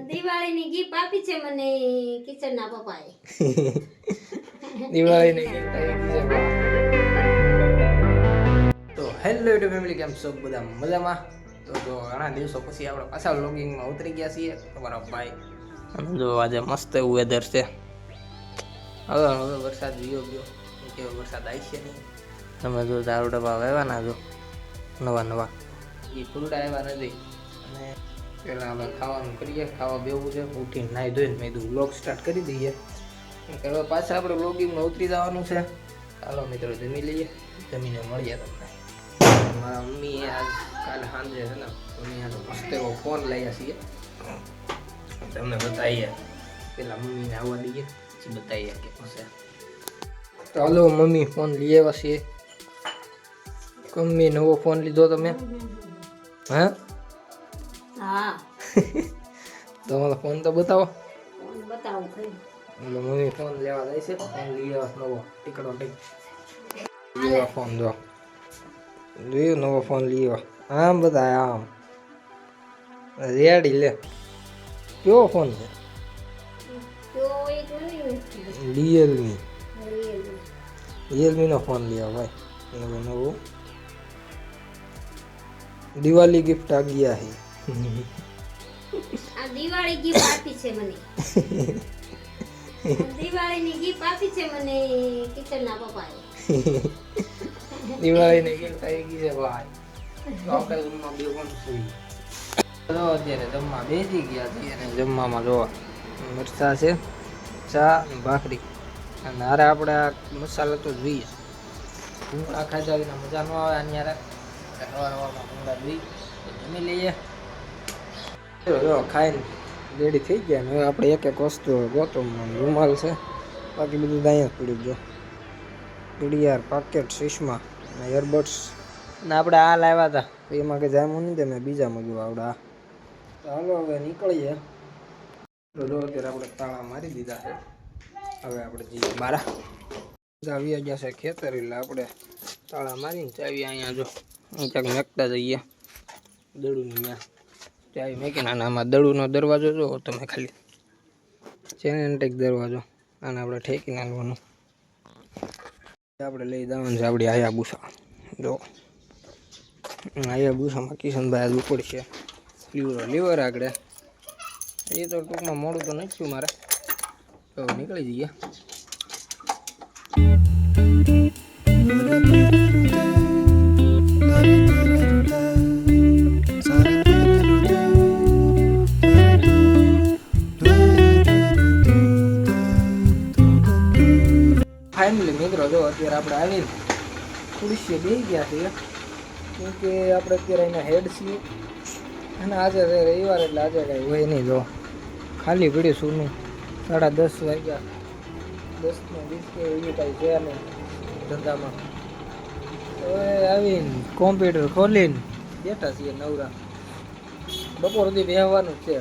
દિવાળીની ગિફ્ટ આપી છે મને કિચનના પપ્પાએ. દિવાળીની ગિફ્ટ આપી છે બા. તો હેલો યુટ્યુબ ફેમિલી, કેમ છો બધા મજામાં? તો ઘણા દિવસો પછી આપણે પાછા વ્લોગિંગમાં ઉતરી ગયા છીએ તમારા ભાઈ. અને જો આજે મસ્ત એવું વેધર છે. હવે વરસાદ વિયો ગયો કે વરસાદ આવી છે નહીં. તમે જો દારૂ ડબ્બા વાવવાના જો નવા એ ફૂલડા આવ્યા નથી. અને પેલા આપણે ખાવાનું કરીએ, ખાવા બેવું છે. ઉઠીને નાહી ધોઈને મેં કીધું વ્લોગ સ્ટાર્ટ કરી દઈએ. હવે પાછા આપણે વ્લોગિંગમાં ઉતરી જવાનું છે. ચાલો મિત્રો જમી લઈએ, જમીને મળીએ તમને. મારા મમ્મીએ આજ કાલે સાંજે છે ને મમ્મીનો મસ્ત એવો ફોન લાવ્યા છીએ, તમને બતાવીએ. પેલા મમ્મીને આવવા દઈએ પછી બતાવીએ કે હશે. તો હાલો મમ્મી ફોન લઈ આવ્યા છીએ. મમ્મી નવો ફોન લીધો તમે? હા હા. તમારો ફોન તો બતાવો. બતાવું ખરી. એટલે મમ્મી ફોન લેવા જાય છે. ફોન લઈ આવ્યા નવો ટીકડો ટીક લેવા ફોન જો જોયું, નવો ફોન લઈ આવ્યા. આમ બધા આમ રેડી લે. કેવો ફોન છે? રિયલમી નો ફોન લઈ આવ્યો ભાઈ. નવો દિવાળી ગિફ્ટ આ ગયા હે. આ દિવાળી ગિફ્ટ આપી છે મને. દિવાળીની ગિફ્ટ આપી છે મને કિચનના પપ્પાએ. દિવાળીની ગિફ્ટ આવી ગઈ છે ભાઈ. આપણે રૂમમાં બેસવાનું છે. તો અત્યારે જમવા બેસી ગયા છીએ અને જમવામાં જોવા મરચાં છે, ચા અને ભાખરી. અને હારે આપણે આ મસાલા તો જોઈએ. ભૂંગળા ખાધા વિના મજા ન આવે. આની હારે હવામાં ભૂંગળા જોઈ જમી લઈએ. જો ખાઈને રેડી થઈ ગયા ને હવે આપણે એક એક વસ્તુ ગોતો. રૂમાલ છે, બાકી બધું અહીંયા જ પડ્યું. જો ઘડિયાળ, પાકેટ, ચશ્મા અને એરબડ્સ. ને આપણે આ લાવ્યા હતા તો એમાં કે જામું નહીં દે, મેં બીજા મગ્યું આવડે આ. તો હાલો હવે નીકળીએ. તો જો અત્યારે આપણે તાળા મારી દીધા છે. હવે આપણે જઈએ બારા. આવી ગયા છે ખેતર, એટલે આપણે તાળા મારીને ચાવી અહીંયા જો ક્યાંક મેકતા જઈએ દડુની ત્યાં. ચાવી મેકીને આમાં દડુનો દરવાજો જો તમે ખાલી ચેનેન્ટેક દરવાજો. આને આપણે ઠેકી નાખવાનું. આપણે લઈ જવાનું છે આપણી હાયાબુસા. જો હાયાબુસામાં કિશનભાઈ આજ ઉપડશે લીવર આગળ. એ તો ટૂંકમાં મોડું તો નથી થયું મારે, તો નીકળી જઈએ. ફાઇનલી મિત્રો જો અત્યારે આપણે આવીને ખુરશીએ બેસી ગયા છીએ, કેમકે આપણે અત્યારે એના હેડ છીએ. અને આજે રવિવાર એટલે આજે કાંઈ હોય નહીં. જો ખાલી પડ્યું સૂનું. 10:30 વાગ્યા. 10:20 કે એવું કાંઈ છે નહીં ધંધામાં. હવે આવીને કોમ્પ્યુટર ખોલીને બેઠા છીએ નવરા. બપોર સુધી બેસવાનું જ છે,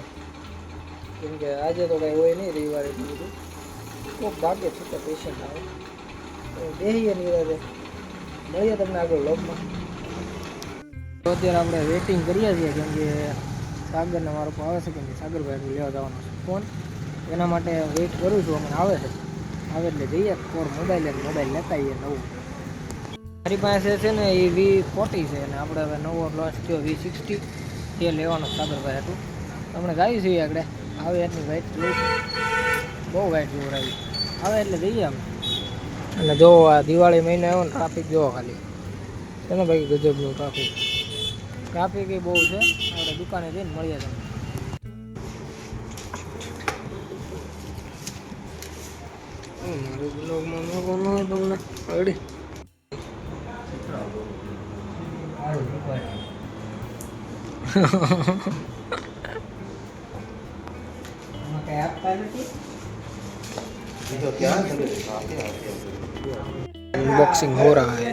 કેમકે આજે તો કાંઈ હોય નહીં રવિવાર એટલું બધું. ખૂબ ભાગ્ય છૂટા પેશન્ટ આવે તો બેસીએ નિરાતે. મળીએ તમને આગળ વ્લોગમાં. તો અત્યારે આપણે વેઇટિંગ કરીએ છીએ, કેમ કે સાગરને મારો પણ આવે છે કે નહીં, સાગરભાઈ લેવા જવાનો છે ફોન. એના માટે વેઇટ કરું છું. અમને આવે છે, આવે એટલે જઈએ કોર મોબાઈલ લેતા આવીએ નવું. મારી પાસે છે ને એ V40 છે, અને આપણે હવે નવો લોન્ચ થયો V60 તે લેવાનો સાગરભાઈ હતું. તમને ગાવી છીએ આગળ આવે એટલી વાઇટ જોઈ છે, બહુ વાઇટ જોર આવી આવે એટલે જઈએ અમે. અને જો આ દિવાળી મહિનો આવ્યો ને ટ્રાફિક જોવો ખાલી છે ને ભાઈ, ગજબનું ટ્રાફિક એ બહુ છે. આપણે દુકાને જઈને મળીએ તમને. મારું બ્લોગમાં મળવાનું તમને રેડી. अनबॉक्सिंग हो रहा है.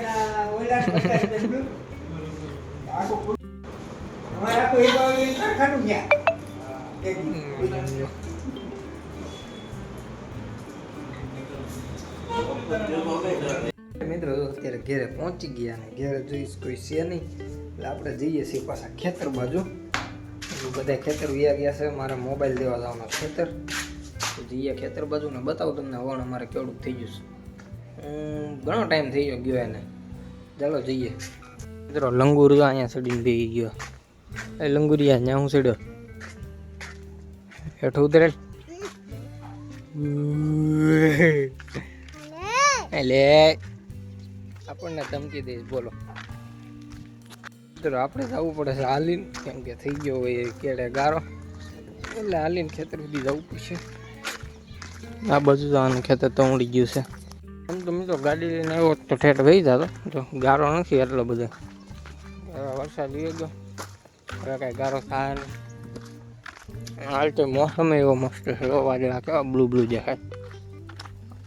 મિત્રો અત્યારે ઘેરે પહોંચી ગયા ને ઘેરે જોઈશ કોઈ છે નહીં એટલે આપણે જઈએ છીએ પાછા ખેતર બાજુ. બધા ખેતર વ્યા ગયા છે. મારે મોબાઈલ દેવા જવાનો ખેતર તો જઈએ ખેતર બાજુ ને બતાવું તમને વણ અમારે કેવડું થઈ ગયું છે. ઘણો ટાઈમ થઈ ગયો એને. ચાલો જઈએ. મિત્રો લંગુર અહીંયા ચડીને બેસી ગયો. એ લંગુરિયા ત્યાં હું ચડ્યો હેઠું ઉતરેલ એટલે આપણને ધમકી દઈશ. બોલો મિત્રો આપણે જવું પડે છે હાલીને, કેમ કે થઈ ગયો હોય કેડે ગારો એટલે હાલીને ખેતર સુધી જવું પડશે. આ બાજુ જવાનું ખેતર તો ઉડી ગયું છે. આમ તો મિત્રો ગાડી લઈને આવ્યો તો ઠેઠ વહી જતો, જો ગારો નથી એટલો બધો. વરસાદ વી ગયો હવે કાંઈ ગારો થાય નહીં. હાલ તો મોસમ એવો મસ્ત છે. વાદળા કેવા બ્લુ બ્લુ દેખાય.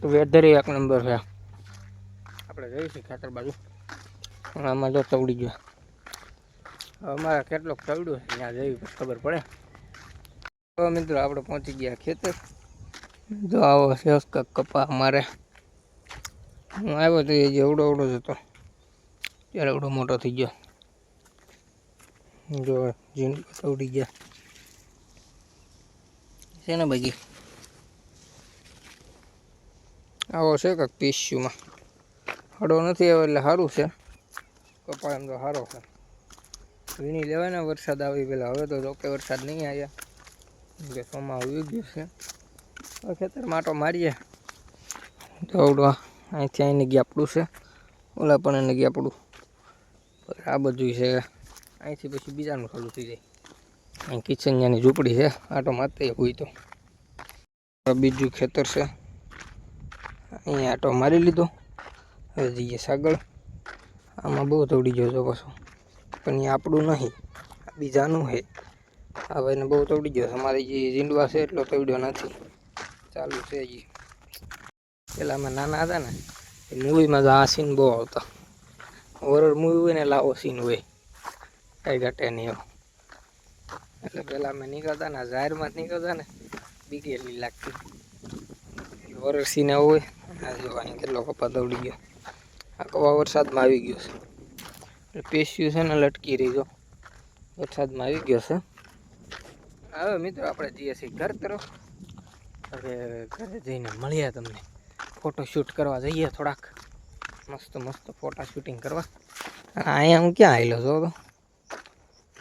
તો વેધર એક નંબર છે. આપણે જઈશું ખેતર બાજુ. આમાં જો તવડી ગયો. અમારે કેટલોક તવડ્યું છે ત્યાં જઈ ખબર પડે. તો મિત્રો આપણે પહોંચી ગયા ખેતર. જો આવો છે કપા અમારે. હું આવ્યો તો એ જે એવડો જ હતો ત્યારે એવડો મોટો થઈ ગયો. જો જીંડું તવડી ગયા છે ને બાજી. આવો છે કાંક પિસ્યુમાં. હળો નથી આવ્યો એટલે સારું છે. કપા એમ તો સારો છે. વીણી લેવાય ને વરસાદ આવી પેલા. હવે તો રોકે વરસાદ નહીં આવ્યા કે સોમાં આવી ગયું છે. હવે ખેતર માટો મારીએ તો અહીંથી અહીંને ગયા આપણું છે. ઓલા પણ એને ગયા આપણું. આ બધું છે. અહીંથી પછી બીજાનું ચાલુ થઈ જાય. અહીં કિચન ત્યાંની ઝૂંપડી છે. આટો મારતે હોય તો બીજું ખેતર છે. અહીંયા આટો મારી લીધો. હવે જઈએ સાગળ. આમાં બહુ તોડી ગયો છો પાછો, પણ એ આપણું નહીં, બીજાનું છે. આ ભાઈને બહુ તોડી ગયો છે. અમારે જે ઝીંડવા છે એટલો તોડ્યો નથી. ચાલુ છે હજી. પેલા અમે નાના હતા ને એ મૂવીમાં તો આ સીન બહુ આવતા. હોરર મૂવી હોય ને લાવો સીન હોય, કાંઈ ઘટે નહીં એવો. એટલે પેલા અમે નીકળતા ને જાહેરમાં જ નીકળતા ને બીક એટલી લાગતી. હોરર સીન એવો હોય. આ જોવાની કેટલો કપા દોડી ગયો. આ કપા વરસાદમાં આવી ગયો છે. પેસ્યું છે ને લટકી રહી જો વરસાદમાં આવી ગયો છે. હવે મિત્રો આપણે જઈએ છીએ ઘર તરફ. હવે ઘરે જઈને મળીએ તમને. ફોટો શૂટ કરવા જઈએ થોડાક. મસ્ત મસ્ત ફોટા શૂટિંગ કરવા. અહીંયા હું ક્યાં આવેલો છો તો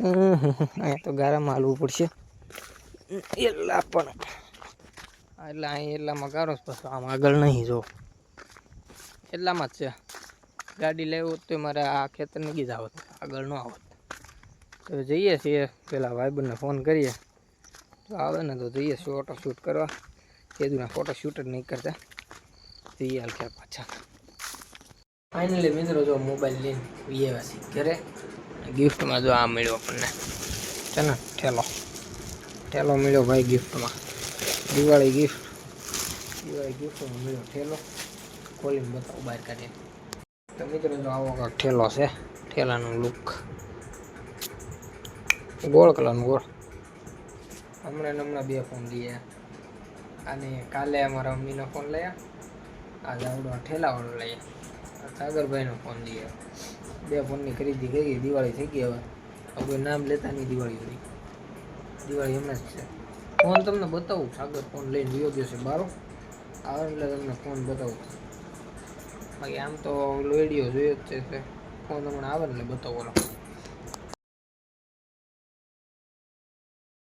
અહીંયા તો ગારામાં હાલવું પડશે. એટલા પણ એટલે અહીં એટલામાં ગારો પાછો. આમ આગળ નહીં જો એટલામાં જ છે. ગાડી લેવું તો મારે આ ખેતર નીકળી જ આવત, આગળ ન આવત. તો જઈએ છીએ. પેલા ભાઈબંધને ફોન કરીએ તો આવે ને તો જઈએ છીએ ફોટો શૂટ કરવા. કેદુના ફોટો શૂટ જ નહીં કરતા. જઈએ હાલ ક્યાં પાછા. ફાઇનલી મિત્રો જો મોબાઈલ લઈને આવ્યા છીએ ઘરે. ગિફ્ટમાં જો આ મળ્યો આપણને છે ને ઠેલો મળ્યો ભાઈ ગિફ્ટમાં. દિવાળી ગિફ્ટમાં મળ્યો ઠેલો. ખોલીને બતાવું બહાર કાઢીએ તો મિત્રો જો આવો કાંક ઠેલો છે. ઠેલાનું લુક ગોળ કલરનું ગોળ. હમણાં બે ફોન લઈએ. અને કાલે અમારા મમ્મીનો ફોન લયા. આજે આવડો ઠેલાવાળો લઈએ. સાગરભાઈનો ફોન લઈએ. બે ફોનની ખરીદી થઈ ગઈ. દિવાળી થઈ ગઈ. હવે કોઈ નામ લેતા નહીં. દિવાળી હમણાં જ છે. ફોન તમને બતાવું. સાગર ફોન લઈને ગયો છે બારો. આવે એટલે તમને ફોન બતાવું. બાકી આમ તો વિડીયો જોયો જ છે. ફોન હમણાં આવે ને એટલે બતાવો.